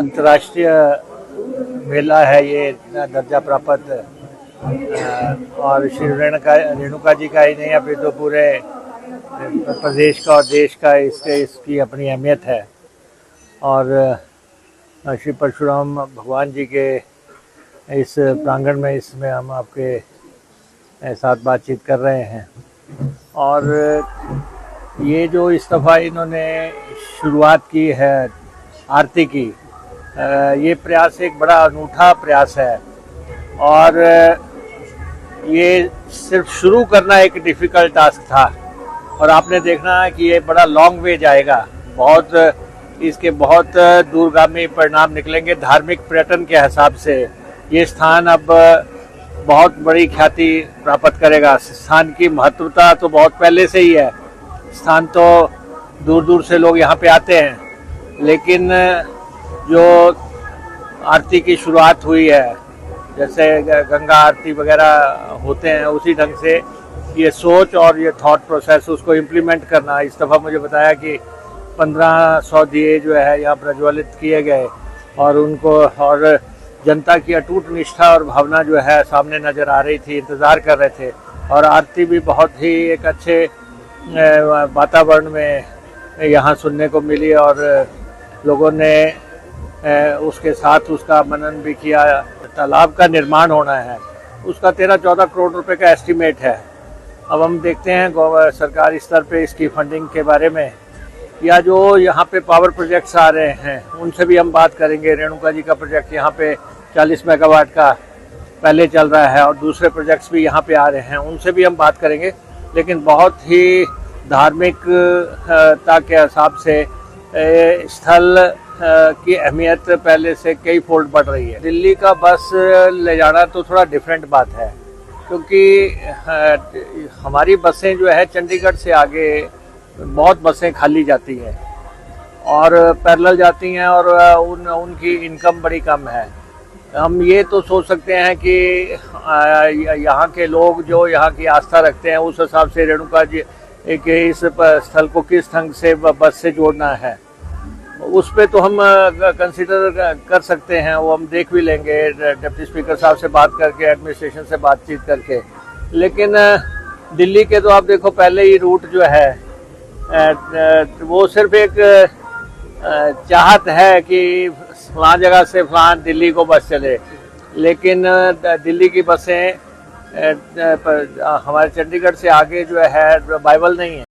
अंतर्राष्ट्रीय मेला है ये दर्जा प्राप्त और श्री रेणुका जी का ही नहीं, अभी तो पूरे प्रदेश का और देश का इसकी अपनी अहमियत है। और श्री परशुराम भगवान जी के इस प्रांगण में इसमें हम आपके साथ बातचीत कर रहे हैं। और ये जो इस दफ़ा इन्होंने शुरुआत की है आरती की, ये प्रयास एक बड़ा अनूठा प्रयास है। और ये सिर्फ शुरू करना एक डिफ़िकल्ट टास्क था और आपने देखना है कि ये बड़ा लॉन्ग वे जाएगा, इसके बहुत दूरगामी परिणाम निकलेंगे। धार्मिक पर्यटन के हिसाब से ये स्थान अब बहुत बड़ी ख्याति प्राप्त करेगा। स्थान की महत्वता तो बहुत पहले से ही है, स्थान तो दूर दूर से लोग यहाँ पे आते हैं, लेकिन जो आरती की शुरुआत हुई है, जैसे गंगा आरती वगैरह होते हैं, उसी ढंग से ये सोच और ये थॉट प्रोसेस उसको इम्प्लीमेंट करना। इस दफ़ा मुझे बताया कि 1500 दिए जो है यहाँ प्रज्वलित किए गए और उनको और जनता की अटूट निष्ठा और भावना जो है सामने नज़र आ रही थी, इंतज़ार कर रहे थे। और आरती भी बहुत ही एक अच्छे वातावरण में यहाँ सुनने को मिली और लोगों ने उसके साथ उसका मनन भी किया। तालाब का निर्माण होना है, उसका 13-14 करोड़ रुपए का एस्टीमेट है। अब हम देखते हैं सरकारी स्तर पे इसकी फंडिंग के बारे में, या जो यहाँ पे पावर प्रोजेक्ट्स आ रहे हैं उनसे भी हम बात करेंगे। रेणुका जी का प्रोजेक्ट यहाँ पे 40 मेगावाट का पहले चल रहा है और दूसरे प्रोजेक्ट्स भी यहाँ पे आ रहे हैं, उनसे भी हम बात करेंगे। लेकिन बहुत ही धार्मिकता के हिसाब से स्थल की अहमियत पहले से कई फोल्ड बढ़ रही है। दिल्ली का बस ले जाना तो थोड़ा डिफरेंट बात है, क्योंकि हमारी बसें जो है चंडीगढ़ से आगे बहुत बसें खाली जाती हैं और पैरेलल जाती हैं और उनकी इनकम बड़ी कम है। हम ये तो सोच सकते हैं कि यहाँ के लोग जो यहाँ की आस्था रखते हैं उस हिसाब से रेणुका जी के इस स्थल को किस ढंग से बस से जोड़ना है, उस पे तो हम कंसिडर कर सकते हैं। वो हम देख भी लेंगे डिप्टी स्पीकर साहब से बात करके, एडमिनिस्ट्रेशन से बातचीत करके। लेकिन दिल्ली के तो आप देखो पहले ही रूट जो है वो सिर्फ एक चाहत है कि फलां जगह से फलां दिल्ली को बस चले, लेकिन दिल्ली की बसें हमारे चंडीगढ़ से आगे जो है वाइबल नहीं है।